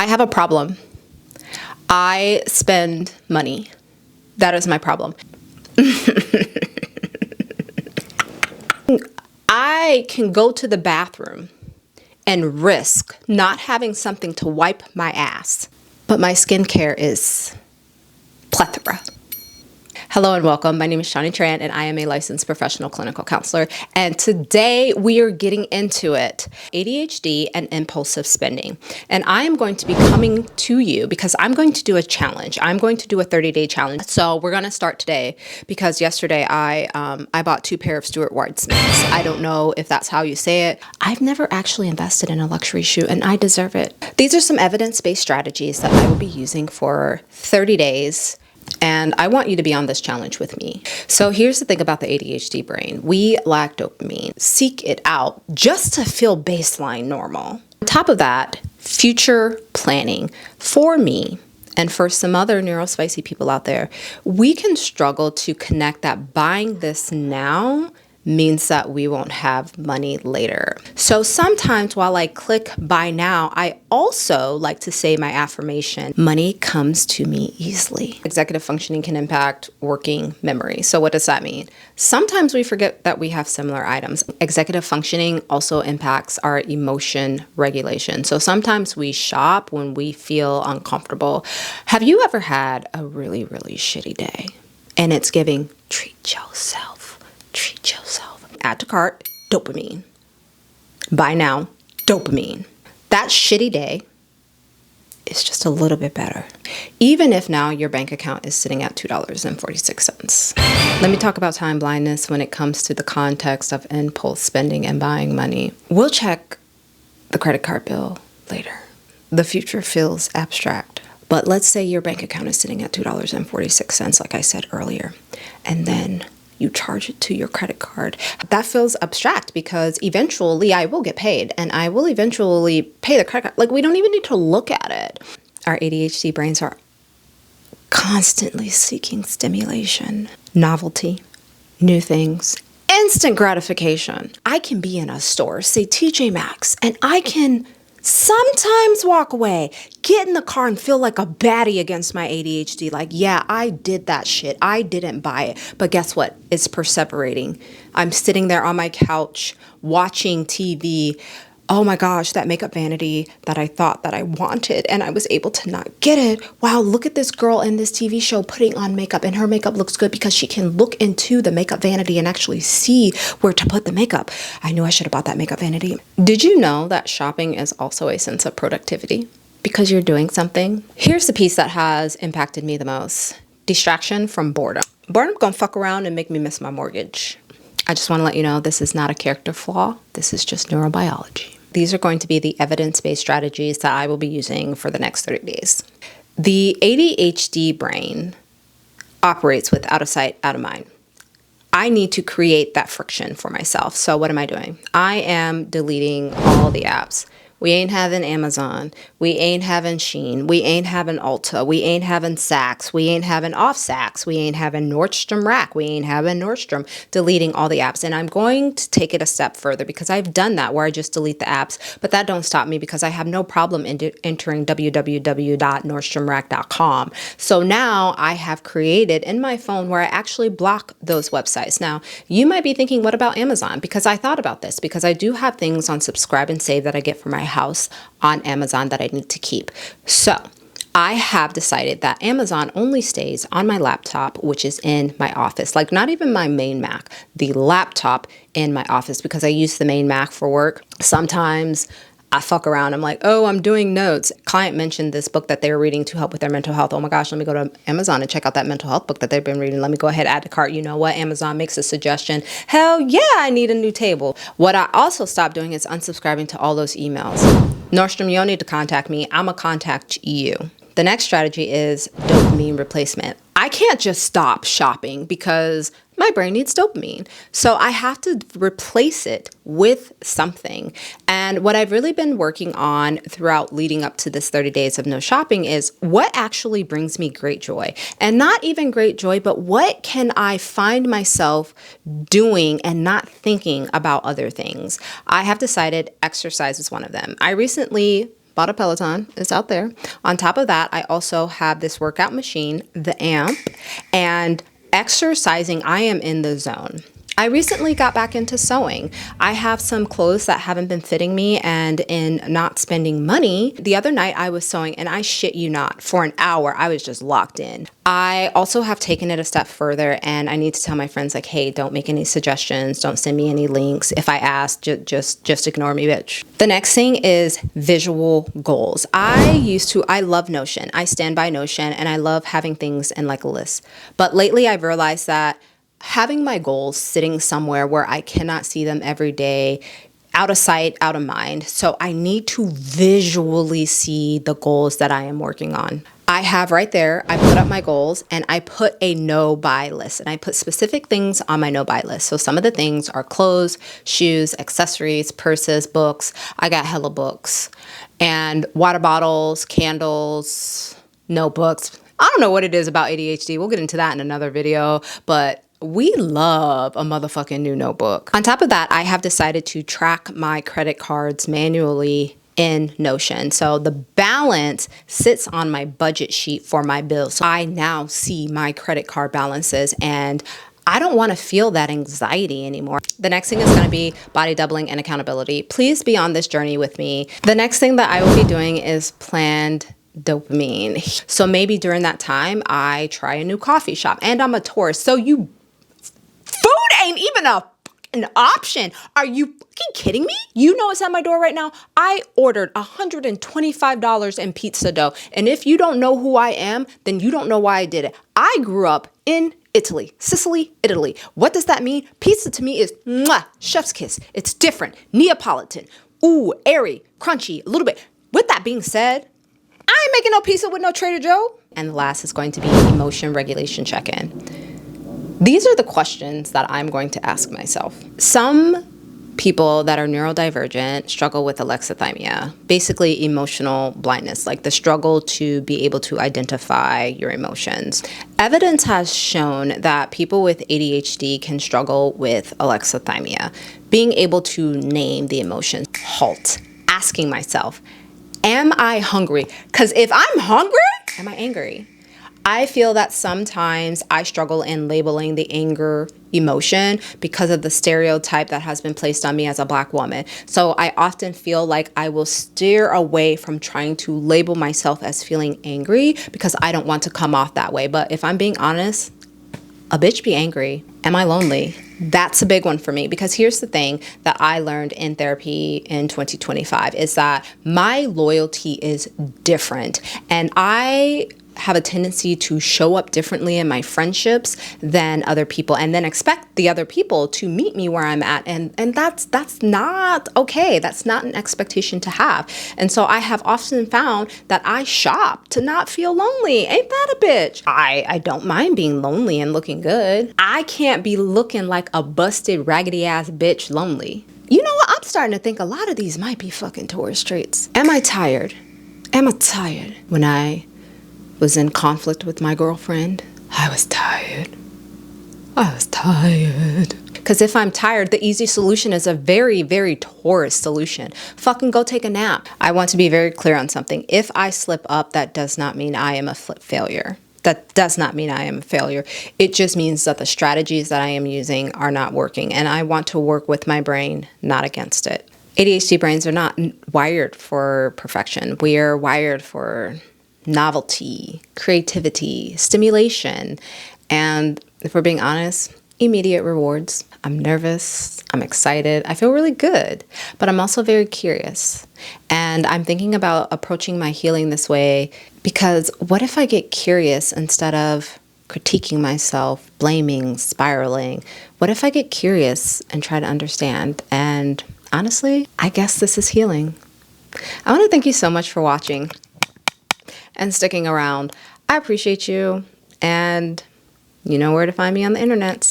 I have a problem. I spend money. That is my problem. I can go to the bathroom and risk not having something to wipe my ass, but my skincare is plethora. Hello and welcome. My name is Shawnee Tran and I am a licensed professional clinical counselor. And today we are getting into it, ADHD and impulsive spending. And I am going to be coming to you because I'm going to do a challenge. I'm going to do a 30-day challenge. So we're going to start today because yesterday I bought 2 pair of Stuart Weitzmans. I don't know if that's how you say it. I've never actually invested in a luxury shoe and I deserve it. These are some evidence-based strategies that I will be using for 30 days. And I want you to be on this challenge with me. So here's the thing about the ADHD brain. We lack dopamine. Seek it out just to feel baseline normal. On top of that, future planning. For me, and for some other neurospicy people out there, we can struggle to connect that buying this now means that we won't have money later. So sometimes while I click buy now, I also like to say my affirmation, money comes to me easily. Executive functioning can impact working memory. So what does that mean? Sometimes we forget that we have similar items. Executive functioning also impacts our emotion regulation. So sometimes we shop when we feel uncomfortable. Have you ever had a really, really shitty day and it's giving treat yourself? Treat yourself. Add to cart, dopamine. Buy now, dopamine. That shitty day is just a little bit better. Even if now your bank account is sitting at $2.46. Let me talk about time blindness when it comes to the context of impulse spending and buying money. We'll check the credit card bill later. The future feels abstract. But let's say your bank account is sitting at $2.46, like I said earlier, and then you charge it to your credit card. That feels abstract because eventually I will get paid and I will eventually pay the credit card. Like, we don't even need to look at it. Our ADHD brains are constantly seeking stimulation, novelty, new things, instant gratification. I can be in a store, say TJ Maxx, and I can sometimes walk away, get in the car and feel like a baddie against my ADHD. Like, yeah, I did that shit. I didn't buy it. But guess what? It's perseverating. I'm sitting there on my couch watching TV. Oh my gosh, that makeup vanity that I thought that I wanted and I was able to not get it. Wow, look at this girl in this TV show putting on makeup and her makeup looks good because she can look into the makeup vanity and actually see where to put the makeup. I knew I should have bought that makeup vanity. Did you know that shopping is also a sense of productivity? Because you're doing something. Here's the piece that has impacted me the most. Distraction from boredom. Boredom gonna fuck around and make me miss my mortgage. I just want to let you know this is not a character flaw. This is just neurobiology. These are going to be the evidence-based strategies that I will be using for the next 30 days. The ADHD brain operates with out of sight, out of mind. I need to create that friction for myself. So what am I doing? I am deleting all the apps. We ain't having Amazon. We ain't having Shein. We ain't having Ulta. We ain't having Saks. We ain't having Off Saks. We ain't having Nordstrom Rack. We ain't having Nordstrom. Deleting all the apps. And I'm going to take it a step further because I've done that where I just delete the apps. But that don't stop me because I have no problem entering www.nordstromrack.com. So now I have created in my phone where I actually block those websites. Now, you might be thinking, what about Amazon? Because I thought about this because I do have things on subscribe and save that I get from my house on Amazon that I need to keep. So I have decided that Amazon only stays on my laptop, which is in my office, like not even my main Mac, the laptop in my office, because I use the main Mac for work. Sometimes I fuck around. I'm like, oh, I'm doing notes. Client mentioned this book that they were reading to help with their mental health. Oh my gosh, let me go to Amazon and check out that mental health book that they've been reading. Let me go ahead, add to cart. You know what? Amazon makes a suggestion. Hell yeah, I need a new table. What I also stopped doing is unsubscribing to all those emails. Nordstrom, you don't need to contact me. I'm going to contact you. The next strategy is dopamine replacement. I can't just stop shopping because my brain needs dopamine. So I have to replace it with something. And what I've really been working on throughout leading up to this 30 days of no shopping is what actually brings me great joy. And not even great joy, but what can I find myself doing and not thinking about other things? I have decided exercise is one of them. I recently bought a Peloton. It's out there. On top of that, I also have this workout machine, the Amp, and exercising, I am in the zone. I recently got back into sewing. I have some clothes that haven't been fitting me, and in not spending money, the other night I was sewing, and I shit you not, for an hour, I was just locked in. I also have taken it a step further, and I need to tell my friends, like, hey, don't make any suggestions, don't send me any links. If I ask, just ignore me, bitch. The next thing is visual goals. I love Notion. I stand by Notion, and I love having things in like a list. But lately I've realized that having my goals sitting somewhere where I cannot see them every day, out of sight, out of mind. So I need to visually see the goals that I am working on. I have right there, I put up my goals and I put a no-buy list, and I put specific things on my no-buy list. So some of the things are clothes, shoes, accessories, purses, books. I got hella books and water bottles, candles, notebooks. I don't know what it is about ADHD. We'll get into that in another video, but we love a motherfucking new notebook. On top of that, I have decided to track my credit cards manually in Notion. So the balance sits on my budget sheet for my bills. So I now see my credit card balances, and I don't want to feel that anxiety anymore. The next thing is going to be body doubling and accountability. Please be on this journey with me. The next thing that I will be doing is planned dopamine. So maybe during that time, I try a new coffee shop, and I'm a tourist. So food ain't even an option. Are you fucking kidding me? You know it's at my door right now. I ordered $125 in pizza dough. And if you don't know who I am, then you don't know why I did it. I grew up in Italy, Sicily, Italy. What does that mean? Pizza to me is mwah, chef's kiss. It's different. Neapolitan. Ooh, airy, crunchy, a little bit. With that being said, I ain't making no pizza with no Trader Joe. And the last is going to be emotion regulation check-in. These are the questions that I'm going to ask myself. Some people that are neurodivergent struggle with alexithymia, basically emotional blindness, like the struggle to be able to identify your emotions. Evidence has shown that people with ADHD can struggle with alexithymia, being able to name the emotions. Halt. Asking myself, am I hungry? Because if I'm hungry, am I angry? I feel that sometimes I struggle in labeling the anger emotion because of the stereotype that has been placed on me as a Black woman. So I often feel like I will steer away from trying to label myself as feeling angry because I don't want to come off that way. But if I'm being honest, a bitch be angry. Am I lonely? That's a big one for me, because here's the thing that I learned in therapy in 2025 is that my loyalty is different, and I have a tendency to show up differently in my friendships than other people, and then expect the other people to meet me where I'm at. And that's not okay. That's not an expectation to have. And so I have often found that I shop to not feel lonely. Ain't that a bitch? I don't mind being lonely and looking good. I can't be looking like a busted, raggedy ass bitch lonely. You know what? I'm starting to think a lot of these might be fucking tourist traits. Am I tired? Am I tired? When I was in conflict with my girlfriend, I was tired. Because if I'm tired, the easy solution is a very, very Taurus solution. Fucking go take a nap. I want to be very clear on something. If I slip up, that does not mean I am a failure. That does not mean I am a failure. It just means that the strategies that I am using are not working, and I want to work with my brain, not against it. ADHD brains are not wired for perfection. We are wired for novelty, creativity, stimulation, and if we're being honest, immediate rewards. I'm nervous, I'm excited, I feel really good, but I'm also very curious. And I'm thinking about approaching my healing this way because what if I get curious instead of critiquing myself, blaming, spiraling? What if I get curious and try to understand? And honestly, I guess this is healing. I want to thank you so much for watching and sticking around. I appreciate you, and you know where to find me on the internets.